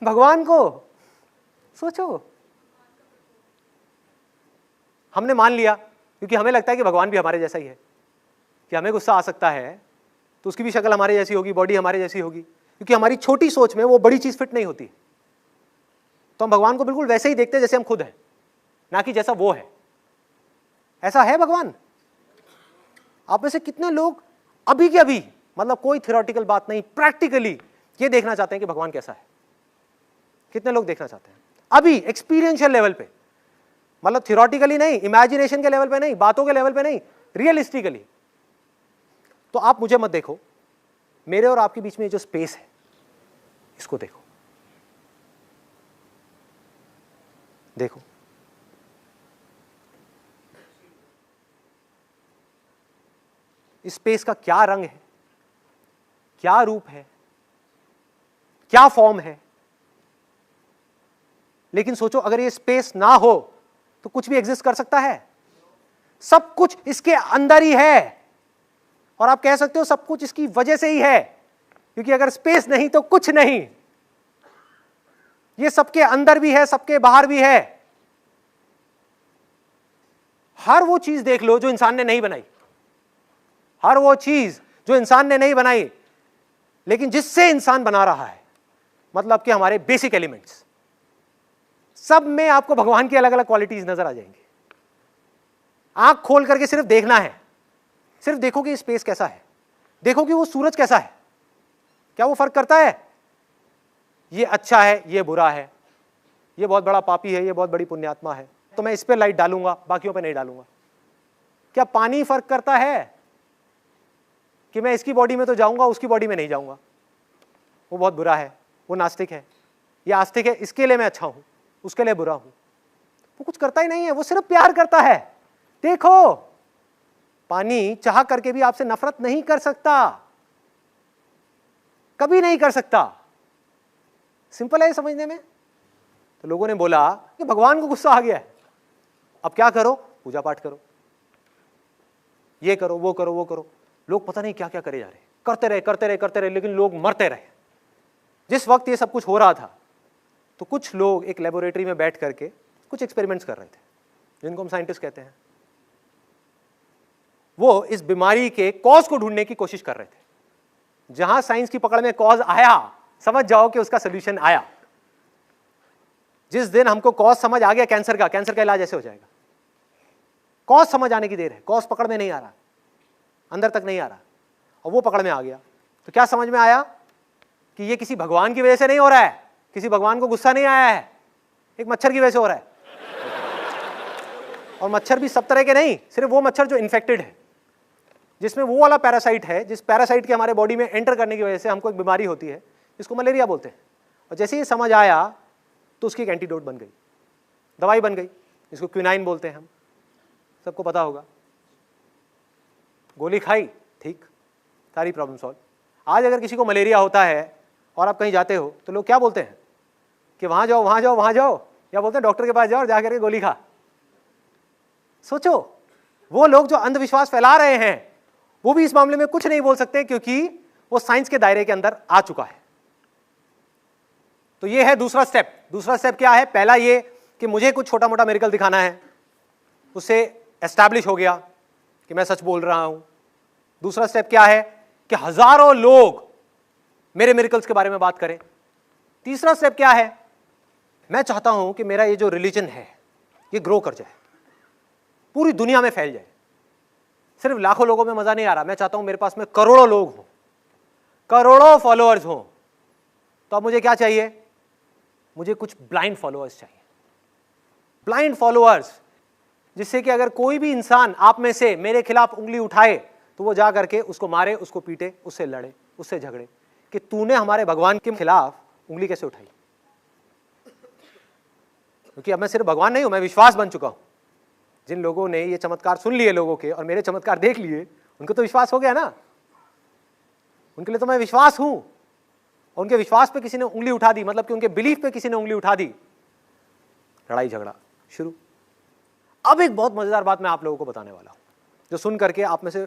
भगवान को सोचो, हमने मान लिया क्योंकि हमें लगता है कि भगवान भी हमारे जैसा ही है, कि हमें गुस्सा आ सकता है तो उसकी भी शक्ल हमारे जैसी होगी, बॉडी हमारे जैसी होगी, क्योंकि हमारी छोटी सोच में वो बड़ी चीज फिट नहीं होती। तो हम भगवान को बिल्कुल वैसे ही देखते हैं जैसे हम खुद हैं, ना कि जैसा वो है। ऐसा है भगवान? आप में से कितने लोग अभी के अभी, मतलब कोई थियोरेटिकल बात नहीं, प्रैक्टिकली ये देखना चाहते हैं कि भगवान कैसा है? कितने लोग देखना चाहते हैं अभी एक्सपीरियंशियल लेवल पे? मतलब थियोरेटिकली नहीं, इमेजिनेशन के लेवल पे नहीं, बातों के लेवल पे नहीं, रियलिस्टिकली। तो आप मुझे मत देखो, मेरे और आपके बीच में जो स्पेस है इसको देखो। देखो इस स्पेस का क्या रंग है, क्या रूप है, क्या फॉर्म है। लेकिन सोचो अगर ये स्पेस ना हो तो कुछ भी एग्जिस्ट कर सकता है? सब कुछ इसके अंदर ही है। और आप कह सकते हो सब कुछ इसकी वजह से ही है, क्योंकि अगर स्पेस नहीं तो कुछ नहीं। ये सबके अंदर भी है, सबके बाहर भी है। हर वो चीज देख लो जो इंसान ने नहीं बनाई, हर वो चीज जो इंसान ने नहीं बनाई लेकिन जिससे इंसान बना रहा है, मतलब कि हमारे बेसिक एलिमेंट्स, सब में आपको भगवान की अलग अलग क्वालिटीज नजर आ जाएंगी। आंख खोल करके सिर्फ देखना है, सिर्फ देखो कि स्पेस कैसा है, देखो कि वो सूरज कैसा है, क्या वो फर्क करता है? ये अच्छा है, ये बुरा है, ये बहुत बड़ा पापी है, ये बहुत बड़ी पुण्यात्मा है, तो मैं इस पे लाइट डालूंगा, बाकियों पे नहीं डालूंगा। क्या पानी फर्क करता है कि मैं इसकी बॉडी में तो जाऊंगा, उसकी बॉडी में नहीं जाऊंगा? वो बहुत बुरा है, वो नास्तिक है, या आस्तिक है, इसके लिए मैं अच्छा हूं, उसके लिए बुरा हूं। वो कुछ करता ही नहीं है, वो सिर्फ प्यार करता है। देखो, पानी चाह करके भी आपसे नफरत नहीं कर सकता, कभी नहीं कर सकता। सिंपल है समझने में। तो लोगों ने बोला कि भगवान को गुस्सा आ गया है, अब क्या करो? पूजा पाठ करो, ये करो, वो करो, वो करो। लोग पता नहीं क्या क्या करे जा रहे, करते रहे करते रहे करते रहे, लेकिन लोग मरते रहे। जिस वक्त ये सब कुछ हो रहा था तो कुछ लोग एक लेबोरेटरी में बैठ करके कुछ एक्सपेरिमेंट्स कर रहे थे, जिनको हम साइंटिस्ट कहते हैं। वो इस बीमारी के कॉज को ढूंढने की कोशिश कर रहे थे। जहां साइंस की पकड़ में कॉज आया, समझ जाओ कि उसका सोल्यूशन आया। जिस दिन हमको कॉज समझ आ गया कैंसर का इलाज ऐसे हो जाएगा। कॉज समझ आने की देर है, कॉज पकड़ में नहीं आ रहा, अंदर तक नहीं आ रहा, और वो पकड़ में आ गया तो क्या समझ में आया कि ये किसी भगवान की वजह से नहीं हो रहा है, किसी भगवान को गुस्सा नहीं आया है, एक मच्छर की वजह से हो रहा है। और मच्छर भी सब तरह के नहीं, सिर्फ वो मच्छर जो इन्फेक्टेड है, जिसमें वो वाला पैरासाइट है, जिस पैरासाइट के हमारे बॉडी में एंटर करने की वजह से हमको एक बीमारी होती है जिसको मलेरिया बोलते हैं। और जैसे ही समझ आया तो उसकी एक एंटीडोट बन गई, दवाई बन गई, जिसको क्विनाइन बोलते हैं हम, सबको पता होगा। गोली खाई, ठीक, सारी प्रॉब्लम सॉल्व। आज अगर किसी को मलेरिया होता है और आप कहीं जाते हो तो लोग क्या बोलते हैं कि वहां जाओ वहां जाओ वहां जाओ, या बोलते हैं डॉक्टर के पास जाओ और जाकर के गोली खा। सोचो, वो लोग जो अंधविश्वास फैला रहे हैं वो भी इस मामले में कुछ नहीं बोल सकते, क्योंकि वो साइंस के दायरे के अंदर आ चुका है। तो ये है दूसरा स्टेप। दूसरा स्टेप क्या है? पहला ये कि मुझे कुछ छोटा मोटा मिरेकल दिखाना है, उससे एस्टैब्लिश हो गया कि मैं सच बोल रहा हूं। दूसरा स्टेप क्या है कि हजारों लोग मेरे मिरेकल्स के बारे में बात करें। तीसरा स्टेप क्या है? मैं चाहता हूं कि मेरा ये जो रिलीजन है ये ग्रो कर जाए, पूरी दुनिया में फैल जाए। सिर्फ लाखों लोगों में मजा नहीं आ रहा, मैं चाहता हूं मेरे पास में करोड़ों लोग हों, करोड़ों फॉलोअर्स हों। तो अब मुझे क्या चाहिए? मुझे कुछ ब्लाइंड फॉलोअर्स चाहिए, ब्लाइंड फॉलोअर्स, जिससे कि अगर कोई भी इंसान आप में से मेरे खिलाफ उंगली उठाए तो वो जा करके उसको मारे, उसको पीटे, उससे लड़े, उससे झगड़े कि तूने हमारे भगवान के खिलाफ उंगली कैसे उठाई। क्योंकि अब मैं सिर्फ भगवान नहीं हूं, मैं विश्वास बन चुका हूं। जिन लोगों ने ये चमत्कार सुन लिए लोगों के और मेरे चमत्कार देख लिए, उनको तो विश्वास हो गया ना, उनके लिए तो मैं विश्वास हूं। और उनके विश्वास पे किसी ने उंगली उठा दी, मतलब कि उनके बिलीफ पे किसी ने उंगली उठा दी, लड़ाई झगड़ा शुरू। अब एक बहुत मजेदार बात मैं आप लोगों को बताने वाला हूं, जो सुन करके आप में से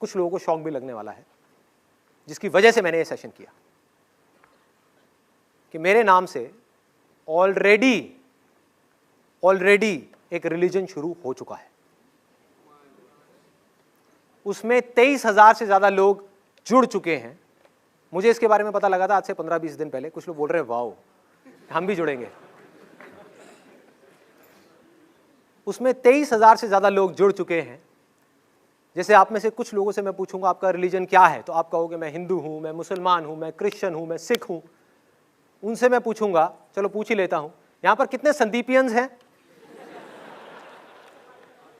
कुछ लोगों को शॉक भी लगने वाला है, जिसकी वजह से मैंने ये सेशन किया। कि मेरे नाम से ऑलरेडी एक रिलीजन शुरू हो चुका है, उसमें 23,000 से ज्यादा लोग जुड़ चुके हैं। मुझे इसके बारे में पता लगा था आज से 15-20 दिन पहले। कुछ लोग बोल रहे हैं वाओ हम भी जुड़ेंगे। उसमें 23,000 से ज्यादा लोग जुड़ चुके हैं। जैसे आप में से कुछ लोगों से मैं पूछूंगा आपका रिलीजन क्या है, तो आप कहोगे मैं हिंदू हूं, मैं मुसलमान हूं, मैं क्रिश्चियन हूं, मैं सिख हूं। उनसे मैं पूछूंगा, चलो पूछ ही लेता हूं, यहां पर कितने संदीपियंस हैं?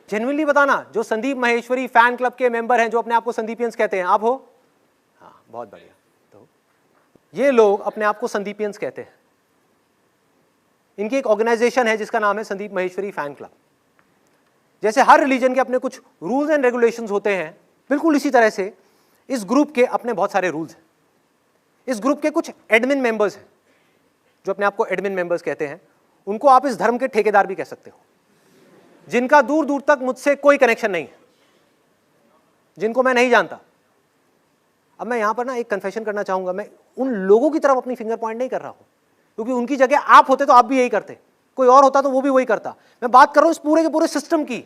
जेन्युइनली बताना, जो संदीप महेश्वरी फैन क्लब के मेंबर हैं, जो अपने आप को संदीपियंस कहते हैं, आप हो? हाँ, बहुत बढ़िया। तो ये लोग अपने आप को संदीपियंस कहते हैं। इनकी एक ऑर्गेनाइजेशन है जिसका नाम है संदीप महेश्वरी फैन क्लब। जैसे हर रिलीजन के अपने कुछ रूल्स एंड रेगुलेशंस होते हैं, बिल्कुल इसी तरह से इस ग्रुप के अपने बहुत सारे रूल्स हैं। इस ग्रुप के कुछ एडमिन मेंबर्स हैं, जो अपने आप को एडमिन मेंबर्स कहते हैं। उनको आप इस धर्म के ठेकेदार भी कह सकते हो, जिनका दूर दूर तक मुझसे कोई कनेक्शन नहीं है, जिनको मैं नहीं जानता। अब मैं यहां पर ना एक कन्फेशन करना चाहूंगा, मैं उन लोगों की तरफ अपनी फिंगर पॉइंट नहीं कर रहा हूं, क्योंकि उनकी जगह आप होते तो आप भी यही करते, कोई और होता तो वो भी वही करता। मैं बात कर रहा हूं इस पूरे के पूरे सिस्टम की।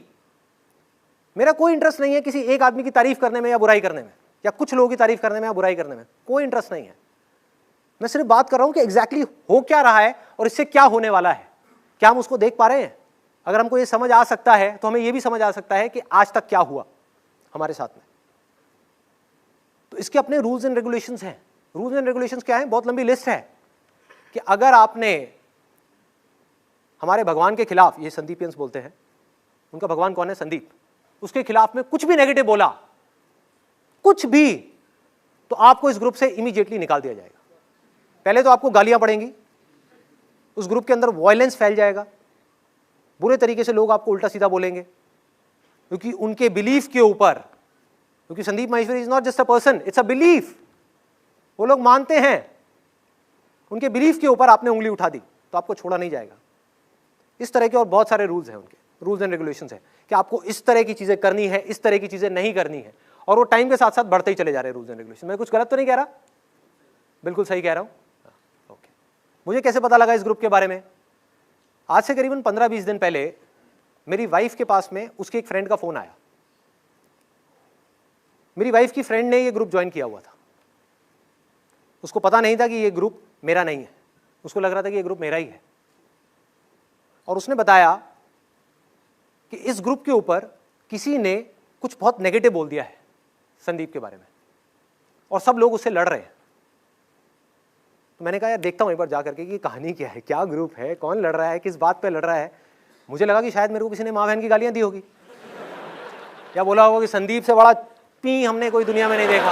मेरा कोई इंटरेस्ट नहीं है किसी एक आदमी की तारीफ करने में या बुराई करने में, या कुछ लोगों की तारीफ करने में या बुराई करने में, कोई इंटरेस्ट नहीं है। मैं सिर्फ बात कर रहा हूं कि एग्जैक्टली हो क्या रहा है और इससे क्या होने वाला है। क्या हम उसको देख पा रहे हैं? अगर हमको ये समझ आ सकता है तो हमें ये भी समझ आ सकता है कि आज तक क्या हुआ हमारे साथ में। तो इसके अपने रूल्स एंड रेगुलेशंस हैं। रूल्स एंड रेगुलेशंस क्या है? बहुत लंबी लिस्ट है कि अगर आपने हमारे भगवान के खिलाफ, ये संदीपियंस बोलते हैं, उनका भगवान कौन है? संदीप। उसके खिलाफ में कुछ भी नेगेटिव बोला, कुछ भी, तो आपको इस ग्रुप से इमीडिएटली निकाल दिया जाएगा। पहले तो आपको गालियां पड़ेंगी, उस ग्रुप के अंदर वायलेंस फैल जाएगा, बुरे तरीके से लोग आपको उल्टा सीधा बोलेंगे, क्योंकि उनके बिलीफ के ऊपर, क्योंकि Sandeep Maheshwari is not just a person, it's a belief. वो लोग मानते हैं, उनके बिलीफ के ऊपर आपने उंगली उठा दी तो आपको छोड़ा नहीं जाएगा। इस तरह के और बहुत सारे रूल्स हैं, उनके रूल्स एंड रेगुलेशंस हैं कि आपको इस तरह की चीजें करनी है, इस तरह की चीजें नहीं करनी है, और वो टाइम के साथ साथ बढ़ते ही चले जा रहे हैं रूल्स एंड रेगुलेशन। मैं कुछ गलत तो नहीं कह रहा? बिल्कुल सही कह रहा हूं। ओके, मुझे कैसे पता लगा इस ग्रुप के बारे में? आज से करीबन 15-20 दिन पहले मेरी वाइफ के पास में उसके एक फ्रेंड का फोन आया। मेरी वाइफ की फ्रेंड ने ये ग्रुप ज्वाइन किया हुआ था। उसको पता नहीं था कि ये ग्रुप मेरा नहीं है, उसको लग रहा था कि ये ग्रुप मेरा ही है। और उसने बताया कि इस ग्रुप के ऊपर किसी ने कुछ बहुत नेगेटिव बोल दिया है संदीप के बारे में, और सब लोग उससे लड़ रहे हैं। तो मैंने कहा यार देखता हूं एक बार जा करके कि कहानी क्या है, क्या ग्रुप है, कौन लड़ रहा है, किस बात पे लड़ रहा है। मुझे लगा कि शायद मेरे को किसी ने माँ बहन की गालियां दी होगी, या बोला होगा कि संदीप से बड़ा पी हमने कोई दुनिया में नहीं देखा।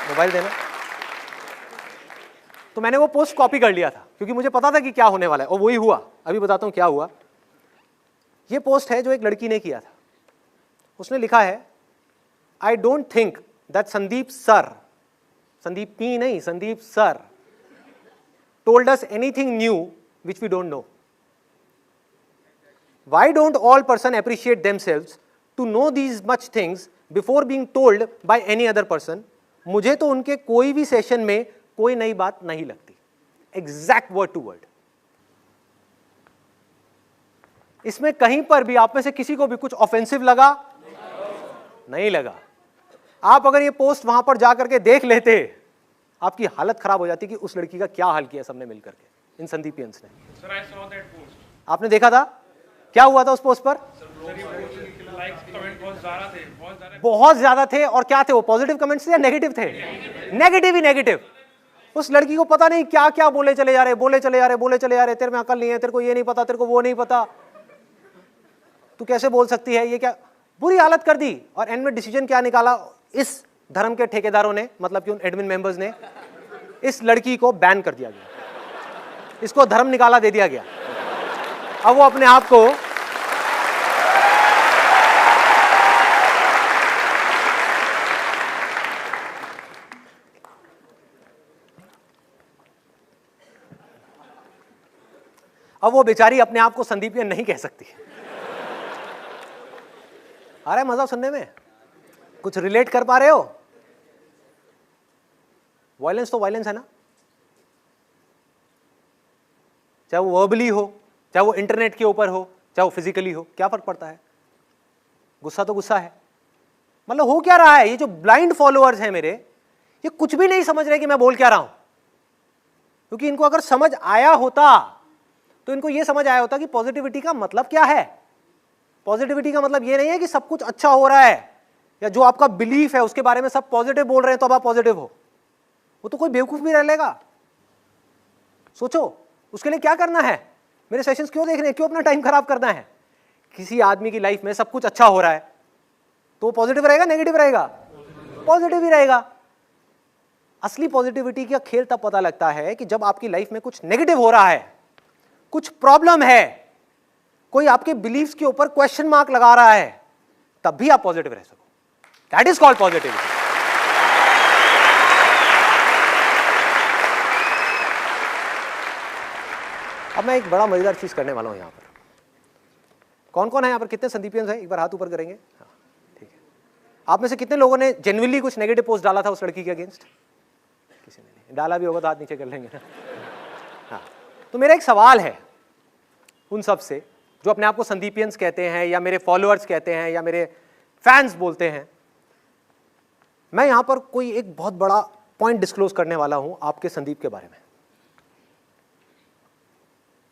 मोबाइल देना। तो मैंने वो पोस्ट कॉपी कर लिया था क्योंकि मुझे पता था कि क्या होने वाला है, और वही हुआ। अभी बताता हूं क्या हुआ। ये पोस्ट है जो एक लड़की ने किया था। उसने लिखा है, I don't think that Sandeep sir, Sandeep P नहीं, Sandeep sir told us anything new which we don't know. Why don't all person appreciate themselves to know these much things before being told by any other person? मुझे तो उनके कोई भी session में कोई नई बात नहीं लगती। Exact word to word. इसमें कहीं पर भी आप में से किसी को भी कुछ ऑफेंसिव लगा? नहीं लगा। आप अगर ये पोस्ट वहां पर जाकर के देख लेते, आपकी हालत खराब हो जाती कि उस लड़की का क्या हाल किया सबने मिलकर के, इन संदीपियंस ने। Sir, I saw that post. आपने देखा था क्या हुआ था उस पोस्ट पर? Likes, comment बहुत ज़्यादा थे, बहुत ज़्यादा। बहुत ज्यादा थे। और क्या थे वो, पॉजिटिव कमेंट्स थे या नेगेटिव थे? नेगेटिव ही नेगेटिव। उस लड़की को पता नहीं क्या क्या बोले चले जा रहे, बोले चले जा रहे, बोले चले जा रहे। तेरे में अकल नहीं है, तेरे को ये नहीं पता, तेरे को वो नहीं पता, तू कैसे बोल सकती है, ये क्या, बुरी हालत कर दी। और एंड में डिसीजन क्या निकाला इस धर्म के ठेकेदारों ने, मतलब कि उन एडमिन मेंबर्स ने, इस लड़की को बैन कर दिया गया, इसको धर्म निकाला दे दिया गया। अब वो अपने आप को बेचारी अपने आप को संदीपियन नहीं कह सकती। आ रहा है मजा सुनने में? कुछ रिलेट कर पा रहे हो? वायलेंस तो वायलेंस है ना, चाहे वो वर्बली हो, चाहे वो इंटरनेट के ऊपर हो, चाहे वो फिजिकली हो, क्या फर्क पड़ता है? गुस्सा तो गुस्सा है। मतलब हो क्या रहा है, ये जो ब्लाइंड फॉलोअर्स हैं मेरे, ये कुछ भी नहीं समझ रहे कि मैं बोल क्या रहा हूं। क्योंकि इनको अगर समझ आया होता तो इनको ये समझ आया होता कि पॉजिटिविटी का मतलब क्या है। पॉजिटिविटी का मतलब ये नहीं है कि सब कुछ अच्छा हो रहा है, या जो आपका बिलीफ है उसके बारे में सब पॉजिटिव बोल रहे हैं तो अब आप पॉजिटिव हो। वो तो कोई बेवकूफ भी रह लेगा। सोचो उसके लिए क्या करना है, मेरे सेशंस क्यों देखने, क्यों अपना टाइम खराब करना है। किसी आदमी की लाइफ में सब कुछ अच्छा हो रहा है तो वो पॉजिटिव रहेगा, नेगेटिव रहेगा? पॉजिटिव ही रहेगा। असली पॉजिटिविटी का खेल तब पता लगता है कि जब आपकी लाइफ में कुछ नेगेटिव हो रहा है, कुछ प्रॉब्लम है, कोई आपके बिलीफ्स के ऊपर क्वेश्चन मार्क लगा रहा है, तब भी आप पॉजिटिव रह सको। That is called positivity. अब मैं एक बड़ा मजेदार चीज करने वाला हूं यहां पर। कौन कौन है यहां पर, कितने संदीपियंस हैं? एक बार हाथ ऊपर करेंगे। हाँ ठीक है। आप में से कितने लोगों ने जेन्युइनली कुछ नेगेटिव पोस्ट डाला था उस लड़की के अगेंस्ट? किसी ने नहीं डाला, भी होगा तो हाथ नीचे कर लेंगे ना। हाँ, तो मेरा एक सवाल है उन सब से जो अपने आप को संदीपियंस कहते हैं, या मेरे फॉलोअर्स कहते हैं, या मेरे फैंस बोलते हैं। मैं यहां पर कोई एक बहुत बड़ा पॉइंट डिस्क्लोज करने वाला हूं आपके संदीप के बारे में,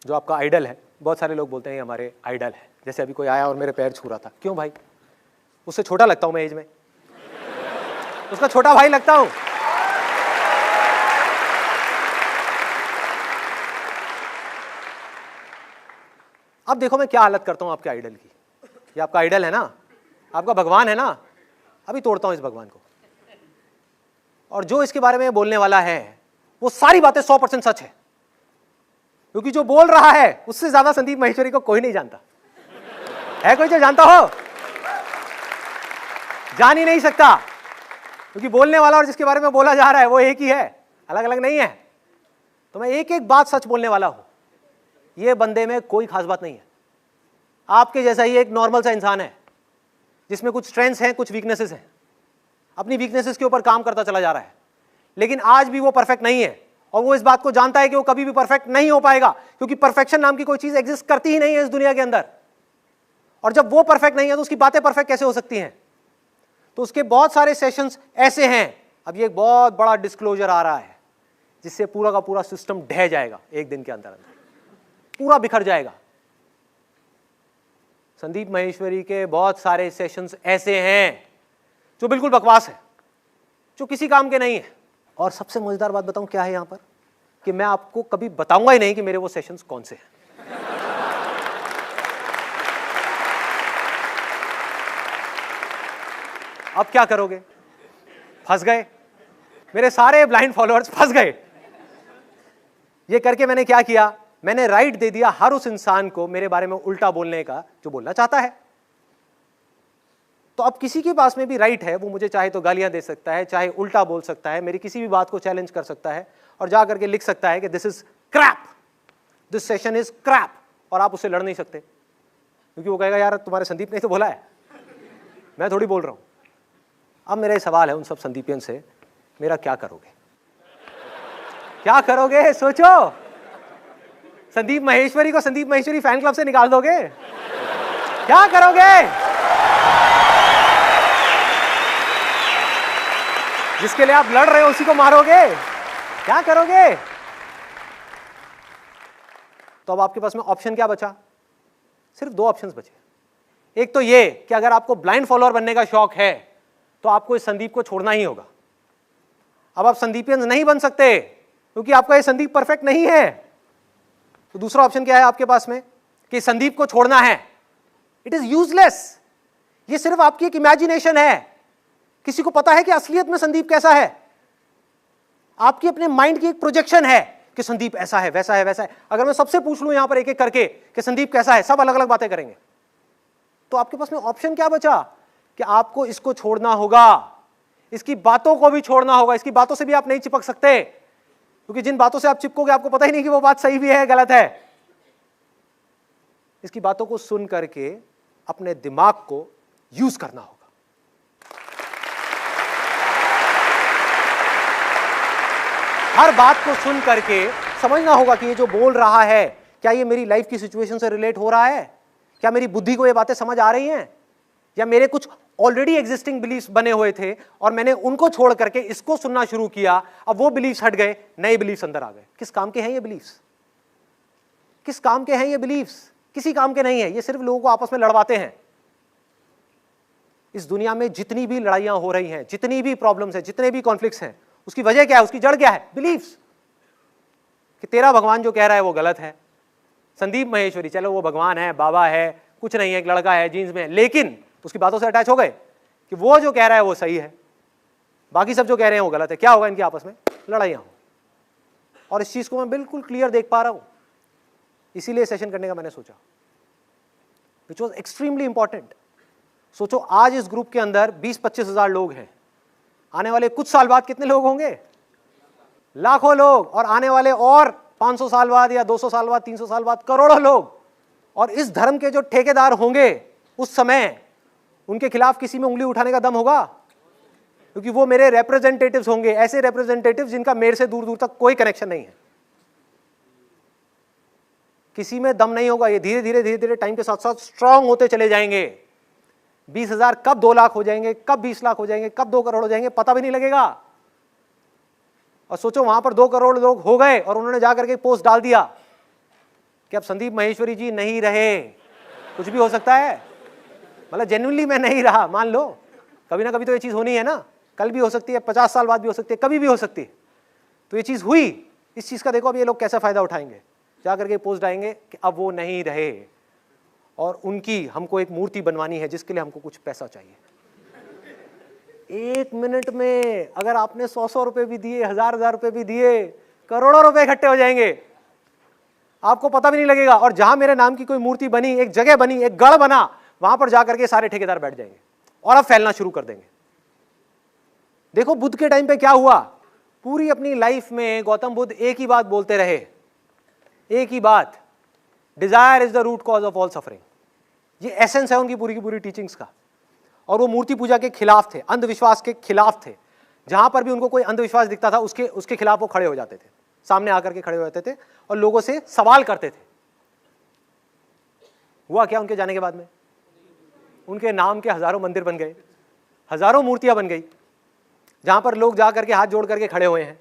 जो आपका आइडल है। बहुत सारे लोग बोलते हैं ये हमारे आइडल है। जैसे अभी कोई आया और मेरे पैर छू रहा था, क्यों भाई? उससे छोटा लगता हूं मैं एज में, उसका छोटा भाई लगता हूं। अब देखो मैं क्या हालत करता हूं आपके आइडल की। ये आपका आइडल है ना, आपका भगवान है ना, अभी तोड़ता हूं इस भगवान को। और जो इसके बारे में बोलने वाला है वो सारी बातें 100% सच है, क्योंकि जो बोल रहा है उससे ज्यादा संदीप माहेश्वरी को कोई नहीं जानता। है कोई जो जानता हो? जान ही नहीं सकता, क्योंकि बोलने वाला और जिसके बारे में बोला जा रहा है वो एक ही है, अलग अलग नहीं है। तो मैं एक एक बात सच बोलने वाला हूं, ये बंदे में कोई खास बात नहीं है, आपके जैसा ही एक नॉर्मल सा इंसान है जिसमें कुछ स्ट्रेंथ्स हैं, कुछ वीकनेसेस हैं, अपनी वीकनेसेस के ऊपर काम करता चला जा रहा है, लेकिन आज भी वो परफेक्ट नहीं है और वो इस बात को जानता है कि वो कभी भी परफेक्ट नहीं हो पाएगा, क्योंकि परफेक्शन नाम की कोई चीज एग्जिस्ट करती ही नहीं है इस दुनिया के अंदर। और जब वो परफेक्ट नहीं है तो उसकी बातें परफेक्ट कैसे हो सकती हैं? तो उसके बहुत सारे सेशंस ऐसे हैं। अब ये एक बहुत बड़ा डिस्क्लोजर आ रहा है जिससे पूरा का पूरा सिस्टम ढह जाएगा एक दिन के अंदर अंदर, पूरा बिखर जाएगा। संदीप माहेश्वरी के बहुत सारे सेशंस ऐसे हैं जो बिल्कुल बकवास है, जो किसी काम के नहीं है। और सबसे मजेदार बात बताऊं क्या है यहां पर, कि मैं आपको कभी बताऊंगा ही नहीं कि मेरे वो सेशंस कौन से हैं। अब क्या करोगे? फंस गए, मेरे सारे ब्लाइंड फॉलोअर्स फंस गए। ये करके मैंने क्या किया, मैंने राइट दे दिया हर उस इंसान को मेरे बारे में उल्टा बोलने का जो बोलना चाहता है। तो अब किसी के पास में भी राइट है, वो मुझे चाहे तो गालियां दे सकता है, चाहे उल्टा बोल सकता है, मेरी किसी भी बात को चैलेंज कर सकता है और जा करके लिख सकता है कि this is crap, this session is crap, और आप उससे लड़ नहीं सकते, क्योंकि वो कहेगा यार तुम्हारे संदीप ने तो बोला है, मैं थोड़ी बोल रहा हूं। अब मेरा सवाल है उन सब संदीपियन से, मेरा क्या करोगे? क्या करोगे? सोचो। संदीप माहेश्वरी को संदीप माहेश्वरी फैन क्लब से निकाल दोगे? क्या करोगे? जिसके लिए आप लड़ रहे हो उसी को मारोगे? क्या करोगे? तो अब आपके पास में ऑप्शन क्या बचा? सिर्फ दो ऑप्शंस बचे। एक तो ये कि अगर आपको ब्लाइंड फॉलोअर बनने का शौक है तो आपको इस संदीप को छोड़ना ही होगा। अब आप संदीपियंस नहीं बन सकते क्योंकि आपका ये संदीप परफेक्ट नहीं है। तो दूसरा ऑप्शन क्या है आपके पास में, कि संदीप को छोड़ना है। इट इज यूजलेस, ये सिर्फ आपकी एक इमेजिनेशन है। किसी को पता है कि असलियत में संदीप कैसा है? आपकी अपने माइंड की एक प्रोजेक्शन है कि संदीप ऐसा है, वैसा है, वैसा है। अगर मैं सबसे पूछ लूं यहां पर एक एक करके कि संदीप कैसा है, सब अलग अलग बातें करेंगे। तो आपके पास में ऑप्शन क्या बचा, कि आपको इसको छोड़ना होगा, इसकी बातों को भी छोड़ना होगा। इसकी बातों से भी आप नहीं चिपक सकते, क्योंकि जिन बातों से आप चिपकोगे आपको पता ही नहीं कि वो बात सही भी है गलत है। इसकी बातों को सुन करके अपने दिमाग को यूज करना होगा। हर बात को सुन करके समझना होगा कि ये जो बोल रहा है क्या ये मेरी लाइफ की सिचुएशन से रिलेट हो रहा है, क्या मेरी बुद्धि को ये बातें समझ आ रही हैं, या मेरे कुछ ऑलरेडी एग्जिस्टिंग बिलीफ्स बने हुए थे और मैंने उनको छोड़ करके इसको सुनना शुरू किया, अब वो बिलीफ्स हट गए, नए बिलीफ्स अंदर आ गए। किस काम के हैं ये बिलीफ्स? किस काम के हैं ये बिलीफ्स? किसी काम के नहीं है, ये सिर्फ लोगों को आपस में लड़वाते हैं। इस दुनिया में जितनी भी लड़ाइयां हो रही हैं, जितनी भी प्रॉब्लम्स हैं, जितने भी कॉन्फ्लिक्ट्स हैं, उसकी वजह क्या है, उसकी जड़ क्या है? बिलीफ्स। कि तेरा भगवान जो कह रहा है वो गलत है। संदीप माहेश्वरी चलो वो भगवान है, बाबा है, कुछ नहीं है, एक लड़का है जीन्स में, लेकिन उसकी बातों से अटैच हो गए कि वो जो कह रहा है वो सही है, बाकी सब जो कह रहे हैं वो गलत है। क्या होगा? इनकी आपस में लड़ाइयां हो। और इस चीज को मैं बिल्कुल क्लियर देख पा रहा हूं, इसीलिए सेशन करने का मैंने सोचा, विच वॉज एक्सट्रीमली इंपॉर्टेंट। सोचो आज इस ग्रुप के अंदर 20-25 हजार लोग हैं, आने वाले कुछ साल बाद कितने लोग होंगे? लाखों लोग, और आने वाले और 500 साल बाद या 200 साल बाद, 300 साल बाद करोड़ों लोग। और इस धर्म के जो ठेकेदार होंगे उस समय उनके खिलाफ किसी में उंगली उठाने का दम होगा? क्योंकि वो मेरे रिप्रेजेंटेटिव्स होंगे, ऐसे रिप्रेजेंटेटिव्स जिनका मेरे से दूर दूर तक कोई कनेक्शन नहीं है। किसी में दम नहीं होगा। ये धीरे धीरे टाइम के साथ साथ स्ट्रांग होते चले जाएंगे। 20,000 कब 2 लाख हो जाएंगे, कब 20 लाख हो जाएंगे, कब 2 करोड़ हो जाएंगे, पता भी नहीं लगेगा। और सोचो वहां पर 2 करोड़ लोग हो गए और उन्होंने जाकर के पोस्ट डाल दिया कि अब संदीप माहेश्वरी जी नहीं रहे। कुछ भी हो सकता है, मतलब जेन्युइनली मैं नहीं रहा, मान लो, कभी ना कभी तो ये चीज होनी है ना, कल भी हो सकती है, 50 साल बाद भी हो सकती है, कभी भी हो सकती है। तो ये चीज हुई, इस चीज का देखो अब ये लोग कैसा फायदा उठाएंगे, जाकर के पोस्ट डालेंगे कि अब वो नहीं रहे और उनकी हमको एक मूर्ति बनवानी है जिसके लिए हमको कुछ पैसा चाहिए। 1 मिनट में अगर आपने 100 रुपए भी दिए, 1000 रुपए भी दिए, करोड़ों रुपए इकट्ठे हो जाएंगे, आपको पता भी नहीं लगेगा। और जहां मेरे नाम की कोई मूर्ति बनी, एक जगह बनी, एक गढ़ बना, वहां पर जाकर के सारे ठेकेदार बैठ जाएंगे और अब फैलना शुरू कर देंगे। देखो बुद्ध के टाइम पे क्या हुआ, पूरी अपनी लाइफ में गौतम बुद्ध एक ही बात बोलते रहे, एक ही बात, desire is the root cause of all suffering. ये एसेंस है उनकी पूरी की पूरी टीचिंग्स का। और वो मूर्ति पूजा के खिलाफ थे, अंधविश्वास के खिलाफ थे। जहां पर भी उनको कोई अंधविश्वास दिखता था उसके खिलाफ वो खड़े हो जाते थे, सामने आकर के खड़े हो जाते थे और लोगों से सवाल करते थे। हुआ क्या उनके जाने के बाद में? उनके नाम के हजारों मंदिर बन गए, हजारों मूर्तियां बन गई, जहां पर लोग जा करके हाथ जोड़ करके खड़े हुए हैं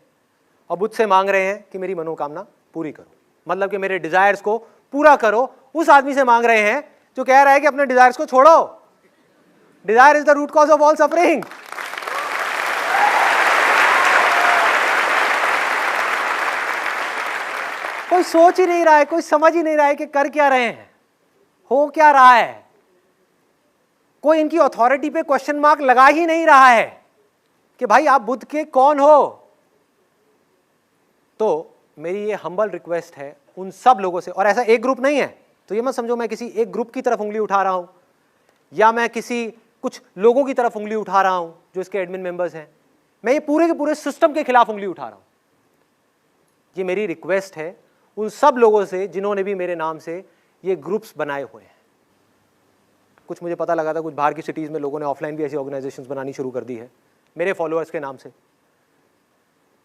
और बुद्ध से मांग रहे हैं कि मेरी मनोकामना पूरी करो, मतलब कि मेरे डिजायर्स को पूरा करो। उस आदमी से मांग रहे हैं जो कह रहा है कि अपने डिजायर्स को छोड़ो, desire is the root cause of all suffering. कोई सोच ही नहीं रहा है, कोई समझ ही नहीं रहा है कि कर क्या रहे हैं, हो क्या रहा है। कोई इनकी अथॉरिटी पे क्वेश्चन मार्क लगा ही नहीं रहा है कि भाई आप बुद्ध के कौन हो। तो मेरी ये हम्बल रिक्वेस्ट है उन सब लोगों से, और ऐसा एक ग्रुप नहीं है, तो ये मत समझो मैं किसी एक ग्रुप की तरफ उंगली उठा रहा हूं या मैं किसी कुछ लोगों की तरफ उंगली उठा रहा हूं जो इसके एडमिन मेंबर्स हैं। मैं ये पूरे के पूरे सिस्टम के खिलाफ उंगली उठा रहा हूं। ये मेरी रिक्वेस्ट है उन सब लोगों से जिन्होंने भी मेरे नाम से ये ग्रुप्स बनाए हुए हैं। कुछ मुझे पता लगा था कुछ बाहर की सिटीज में लोगों ने ऑफलाइन भी ऐसी ऑर्गेनाइजेशंस बनानी शुरू कर दी है मेरे फॉलोअर्स के नाम से,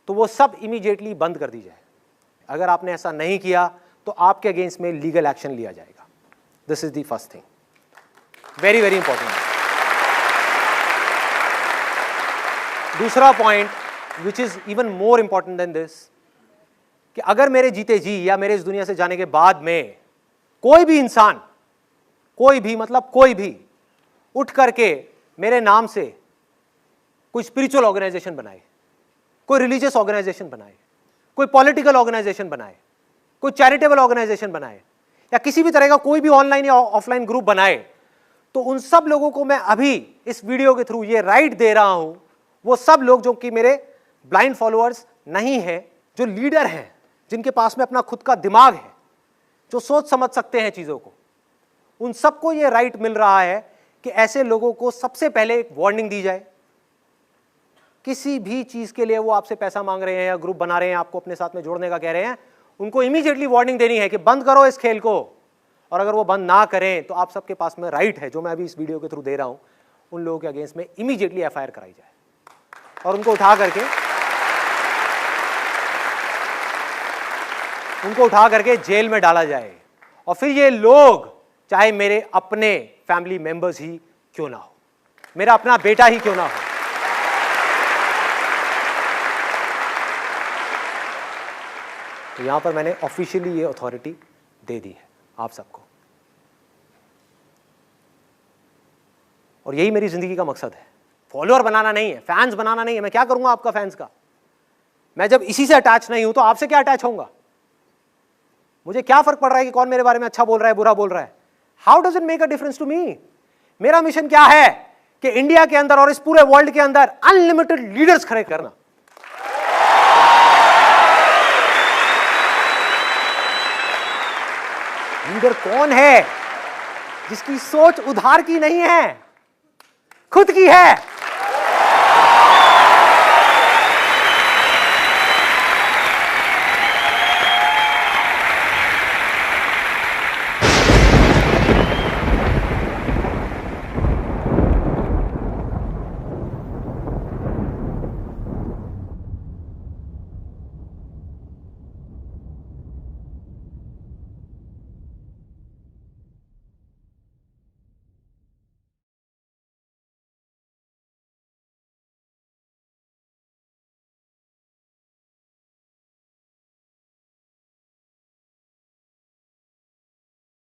तो वो सब इमीडिएटली बंद कर दी जाए। अगर आपने ऐसा नहीं किया तो आपके अगेंस्ट में लीगल एक्शन लिया जाएगा। This is the first thing, very very important. दूसरा point which is even more important than this, कि अगर मेरे जीते जी या मेरे इस दुनिया से जाने के बाद में कोई भी इंसान, कोई भी मतलब कोई भी उठ करके मेरे नाम से कोई स्पिरिचुअल ऑर्गेनाइजेशन बनाए, कोई रिलीजियस ऑर्गेनाइजेशन बनाए, कोई पॉलिटिकल ऑर्गेनाइजेशन बनाए, कोई चैरिटेबल ऑर्गेनाइजेशन बनाए, या किसी भी तरह का कोई भी ऑनलाइन या ऑफलाइन ग्रुप बनाए, तो उन सब लोगों को मैं अभी इस वीडियो के थ्रू ये राइट दे रहा हूं, वो सब लोग जो कि मेरे ब्लाइंड फॉलोअर्स नहीं है, जो लीडर हैं, जिनके पास में अपना खुद का दिमाग है, जो सोच समझ सकते हैं चीजों को, उन सबको ये राइट मिल रहा है कि ऐसे लोगों को सबसे पहले एक वार्निंग दी जाए। किसी भी चीज के लिए वो आपसे पैसा मांग रहे हैं या ग्रुप बना रहे हैं, आपको अपने साथ में जोड़ने का कह रहे हैं, उनको इमीडिएटली वार्निंग देनी है कि बंद करो इस खेल को। और अगर वो बंद ना करें तो आप सबके पास में राइट है, जो मैं अभी इस वीडियो के थ्रू दे रहा हूं, उन लोगों के अगेंस्ट में इमीडिएटली एफआईआर कराई जाए और उनको उठा करके जेल में डाला जाए। और फिर ये लोग चाहे मेरे अपने फैमिली मेंबर्स ही क्यों ना हो, मेरा अपना बेटा ही क्यों ना हो, तो यहां पर मैंने ऑफिशियली ये अथॉरिटी दे दी है आप सबको। और यही मेरी जिंदगी का मकसद है, फॉलोअर बनाना नहीं है, फैंस बनाना नहीं है। मैं क्या करूंगा आपका फैंस का? मैं जब इसी से अटैच नहीं हूं तो आपसे क्या अटैच होऊंगा? मुझे क्या फर्क पड़ रहा है कि कौन मेरे बारे में अच्छा बोल रहा है, बुरा बोल रहा है? How does it make a difference to me? मेरा मिशन क्या है कि इंडिया के अंदर और इस पूरे वर्ल्ड के अंदर अनलिमिटेड लीडर्स खड़े करना। लीडर कौन है? जिसकी सोच उधार की नहीं है, खुद की है।